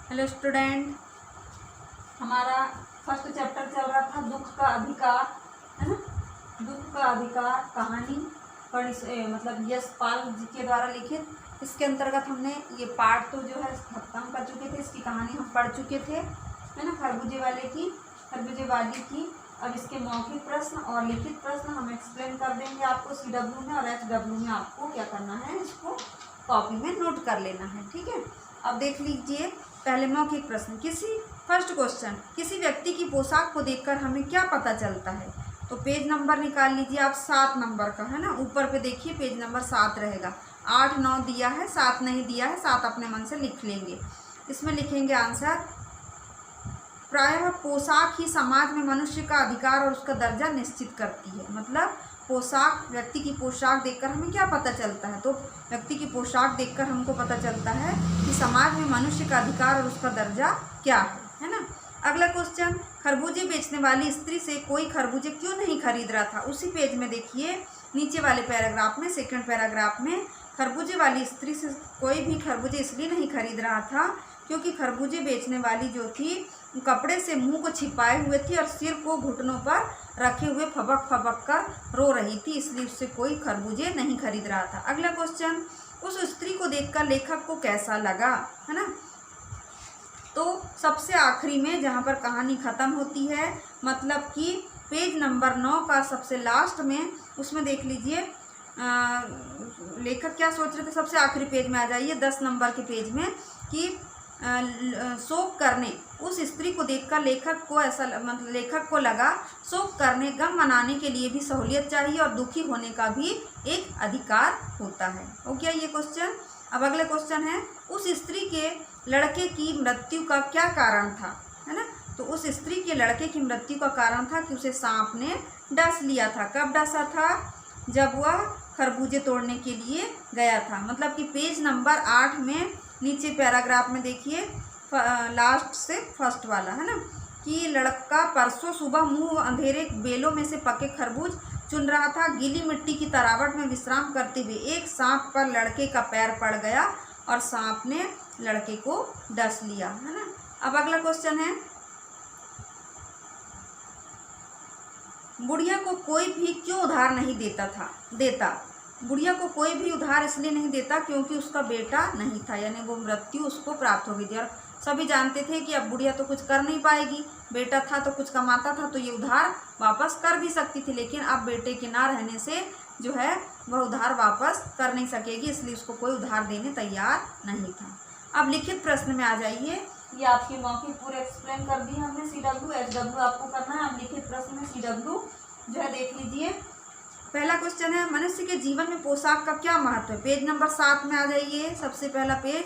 Hello student, हमारा first chapter चल रहा था दुख का अधिकार, है ना। दुख का अधिकार कहानी मतलब यशपाल जी के द्वारा लिखित। इसके अंतर्गत हमने ये पार्ट तो जो है खत्म कर चुके थे, इसकी कहानी हम पढ़ चुके थे, है ना, खरबूजे वाली की। अब इसके मौखिक प्रश्न और लिखित प्रश्न हम एक्सप्लेन कर देंगे आपको CW में, और HW में आपको क्या करना है, इसको कॉपी में नोट कर लेना है, ठीक है। अब देख लीजिए पहले मौखिक प्रश्न। फर्स्ट क्वेश्चन, किसी व्यक्ति की पोशाक को देखकर हमें क्या पता चलता है। तो पेज नंबर निकाल लीजिए आप 7 नंबर का, है ना। ऊपर पे देखिए पेज नंबर 7 रहेगा। 8 9 दिया है, 7 नहीं दिया है, 7 अपने मन से लिख लेंगे। इसमें लिखेंगे आंसर, प्रायः पोशाक ही समाज में मनुष्य का अधिकार और उसका दर्जा निश्चित करती है। मतलब पोशाक, व्यक्ति की पोशाक देखकर हमें क्या पता चलता है। तो व्यक्ति की पोशाक देखकर हमको पता चलता है कि समाज में मनुष्य का अधिकार और उसका दर्जा क्या है ना। अगला क्वेश्चन, खरबूजे बेचने वाली स्त्री से कोई खरबूजे क्यों नहीं खरीद रहा था। उसी पेज में देखिए नीचे वाले पैराग्राफ में, सेकंड पैराग्राफ में, खरबूजे वाली स्त्री से कोई भी खरबूजे इसलिए नहीं खरीद रहा था क्योंकि खरबूजे बेचने वाली जो थी कपड़े से मुंह को छिपाए हुए थी और सिर को घुटनों पर रखे हुए फबक फबक कर रो रही थी, इसलिए उससे कोई खरबूजे नहीं खरीद रहा था। अगला क्वेश्चन, उस स्त्री को देखकर लेखक को कैसा लगा, है ना। तो सबसे आखिरी में जहाँ पर कहानी खत्म होती है, मतलब कि पेज नंबर 9 का सबसे लास्ट में, उसमें देख लीजिए लेखक क्या सोच रहे थे। सबसे आखिरी पेज में आ जाइए 10 नंबर के पेज में, कि शोक करने, उस स्त्री को देखकर लेखक को लगा शोक करने, गम मनाने के लिए भी सहूलियत चाहिए और दुखी होने का भी एक अधिकार होता है। हो गया ये क्वेश्चन। अब अगला क्वेश्चन है, उस स्त्री के लड़के की मृत्यु का क्या कारण था, है ना। तो उस स्त्री के लड़के की मृत्यु का कारण था कि उसे सांप ने डस लिया था। कब डसा था, जब वह खरबूजे तोड़ने के लिए गया था। मतलब कि पेज नंबर 8 में नीचे पैराग्राफ में देखिए लास्ट से फर्स्ट वाला, है ना, कि लड़का परसों सुबह मुंह अंधेरे बेलों में से पके खरबूज चुन रहा था। गीली मिट्टी की तरावट में विश्राम करते हुए एक सांप पर लड़के का पैर पड़ गया और सांप ने लड़के को डस लिया, है ना। अब अगला क्वेश्चन है, बुढ़िया को कोई भी क्यों उधार नहीं देता। बुढ़िया को कोई भी उधार इसलिए नहीं देता क्योंकि उसका बेटा नहीं था, यानी वो मृत्यु उसको प्राप्त हो गई थी। और सभी जानते थे कि अब बुढ़िया तो कुछ कर नहीं पाएगी, बेटा था तो कुछ कमाता था तो ये उधार वापस कर भी सकती थी, लेकिन अब बेटे के ना रहने से जो है वह उधार वापस कर नहीं सकेगी, इसलिए उसको कोई उधार देने तैयार नहीं था। अब लिखित प्रश्न में आ जाइए। ये आपकी मौखिक पूरे एक्सप्लेन कर दी हमने, CW HW आपको करना है। अब लिखित प्रश्न में CW जो है देख लीजिए। पहला क्वेश्चन है, मनुष्य के जीवन में पोशाक का क्या महत्व है। पेज नंबर 7 में आ जाइए। सबसे पहला पेज,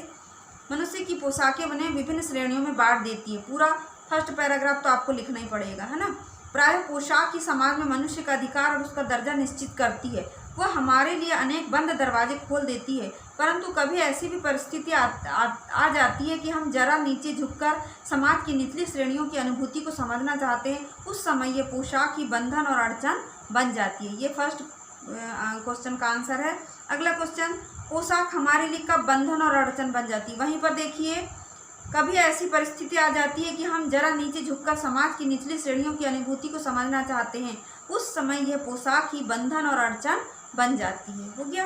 मनुष्य की पोशाकें उन्हें विभिन्न श्रेणियों में बांट देती है। पूरा फर्स्ट पैराग्राफ तो आपको लिखना ही पड़ेगा, है ना। प्राय पोशाक ही समाज में मनुष्य का अधिकार और उसका दर्जा निश्चित करती है। वह हमारे लिए अनेक बंद दरवाजे खोल देती है, परंतु कभी ऐसी भी परिस्थिति आ जाती है कि हम जरा नीचे झुककर समाज की निचली श्रेणियों की अनुभूति को समझना चाहते हैं। उस समय ये पोशाक ही बंधन और अड़चन बन जाती है। ये फर्स्ट क्वेश्चन का आंसर है। अगला क्वेश्चन, पोशाक हमारे लिए कब बंधन और अड़चन बन जाती है। वहीं पर देखिए, कभी ऐसी परिस्थिति आ जाती है कि हम जरा नीचे झुककर समाज की निचली श्रेणियों की अनुभूति को समझना चाहते हैं। उस समय यह पोशाक ही बंधन और अड़चन बन जाती है। हो गया।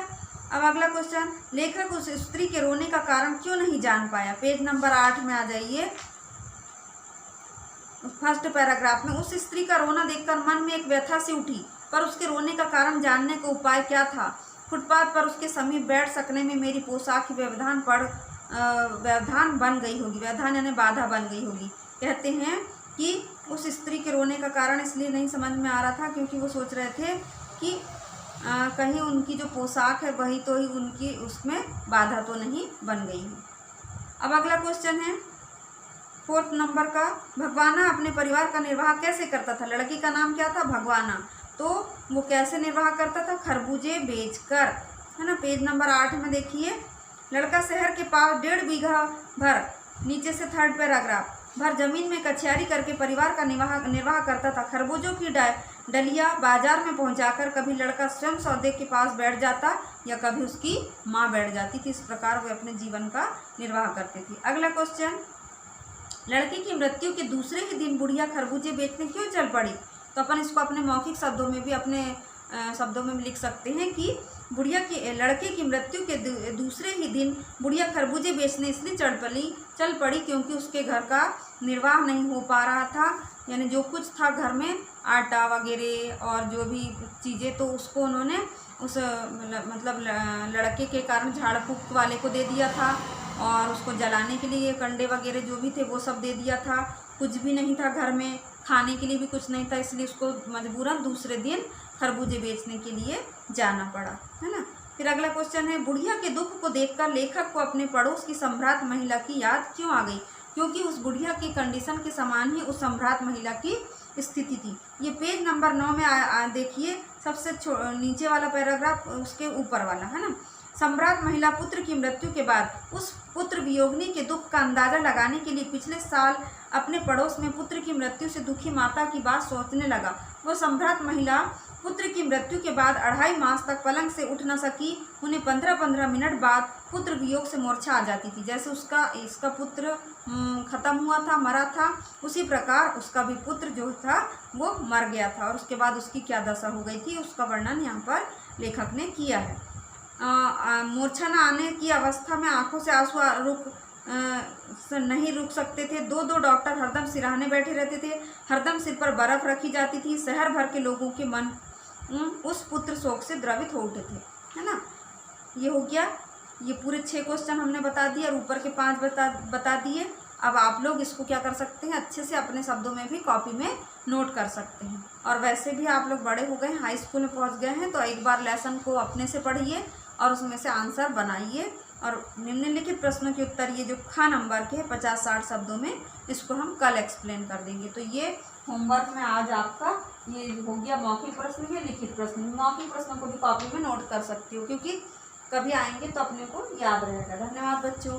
अब अगला क्वेश्चन, लेखक उस स्त्री के रोने का कारण क्यों नहीं जान पाया। पेज नंबर 8 में आ जाइए। फर्स्ट पैराग्राफ में, उस स्त्री का रोना देखकर मन में एक व्यथा सी उठी, पर उसके रोने का कारण जानने का उपाय क्या था। फुटपाथ पर उसके समीप बैठ सकने में मेरी पोशाक की व्यवधान बन गई होगी। व्यवधान यानी बाधा बन गई होगी। कहते हैं कि उस स्त्री के रोने का कारण इसलिए नहीं समझ में आ रहा था क्योंकि वो सोच रहे थे कि कहीं उनकी जो पोशाक है वही तो ही उनकी उसमें बाधा तो नहीं बन गई है। अब अगला क्वेश्चन है 4th नंबर का, भगवाना अपने परिवार का निर्वाह कैसे करता था। लड़की का नाम क्या था, भगवाना। तो वो कैसे निर्वाह करता था, खरबूजे बेचकर, है ना। पेज नंबर 8 में देखिए, लड़का शहर के पास 1.5 बीघा भर, नीचे से 3rd पैराग्राफ, भर जमीन में कचहरी करके परिवार का निर्वाह करता था। खरबूजों की डलिया बाजार में पहुंचाकर कभी लड़का स्वयं सौदे के पास बैठ जाता या कभी उसकी माँ बैठ जाती थी। इस प्रकार वे अपने जीवन का निर्वाह करते थे। अगला क्वेश्चन, लड़के की मृत्यु के दूसरे ही दिन बुढ़िया खरबूजे बेचने क्यों चल पड़ी। तो अपन इसको अपने मौखिक शब्दों में भी अपने शब्दों में लिख सकते हैं कि लड़के की मृत्यु के दूसरे ही दिन बुढ़िया खरबूजे बेचने इसलिए चल पड़ी क्योंकि उसके घर का निर्वाह नहीं हो पा रहा था। यानी जो कुछ था घर में, आटा वगैरह और जो भी चीज़ें, तो उसको उन्होंने उस मतलब लड़के के कारण झाड़ फूक वाले को दे दिया था, और उसको जलाने के लिए कंडे वगैरह जो भी थे वो सब दे दिया था। कुछ भी नहीं था घर में, खाने के लिए भी कुछ नहीं था, इसलिए उसको मजबूरन दूसरे दिन खरबूजे बेचने के लिए जाना पड़ा, है ना। फिर अगला क्वेश्चन है, बुढ़िया के दुख को देखकर लेखक को अपने पड़ोस की सम्राट महिला की याद क्यों आ गई। क्योंकि उस बुढ़िया की कंडीशन के समान ही उस सम्राट महिला की स्थिति थी। ये पेज नंबर 9 में देखिए, सबसे नीचे वाला पैराग्राफ, उसके ऊपर वाला, है ना। सम्राट महिला पुत्र की मृत्यु के बाद उस पुत्र वियोगिनी के दुख का अंदाजा लगाने के लिए पिछले साल अपने पड़ोस में पुत्र की मृत्यु से दुखी माता की बात सोचने लगा। वो सम्राट महिला पुत्र की मृत्यु के बाद 2.5 मास तक पलंग से उठ न सकी। उन्हें 15-15 मिनट बाद पुत्र वियोग से मूर्छा आ जाती थी। जैसे इसका पुत्र खत्म हुआ था, मरा था, उसी प्रकार उसका भी पुत्र जो था वो मर गया था, और उसके बाद उसकी क्या दशा हो गई थी उसका वर्णन यहाँ पर लेखक ने किया है। मूर्छा न आने की अवस्था में आंखों से आंसू नहीं रुक सकते थे। 2 डॉक्टर हरदम सिरहाने बैठे रहते थे, हरदम सिर पर बर्फ रखी जाती थी। शहर भर के लोगों के मन उस पुत्र शोक से द्रवित हो उठे थे, है ना। ये हो गया, ये पूरे 6 क्वेश्चन हमने बता दिए और ऊपर के 5 बता दिए। अब आप लोग इसको क्या कर सकते हैं, अच्छे से अपने शब्दों में भी कॉपी में नोट कर सकते हैं। और वैसे भी आप लोग बड़े हो गए हैं, हाई स्कूल में पहुंच गए हैं, तो एक बार लेसन को अपने से पढ़िए और उसमें से आंसर बनाइए, और निम्नलिखित प्रश्नों के उत्तर ये जो ख नंबर के 50-60 शब्दों में, इसको हम कल एक्सप्लेन कर देंगे। तो ये होमवर्क में आज आपका ये हो गया मौखिक प्रश्न या लिखित प्रश्न। मौखिक प्रश्नों को भी कॉपी में नोट कर सकती हो, क्योंकि कभी आएंगे तो अपने को याद रहेगा। धन्यवाद बच्चों।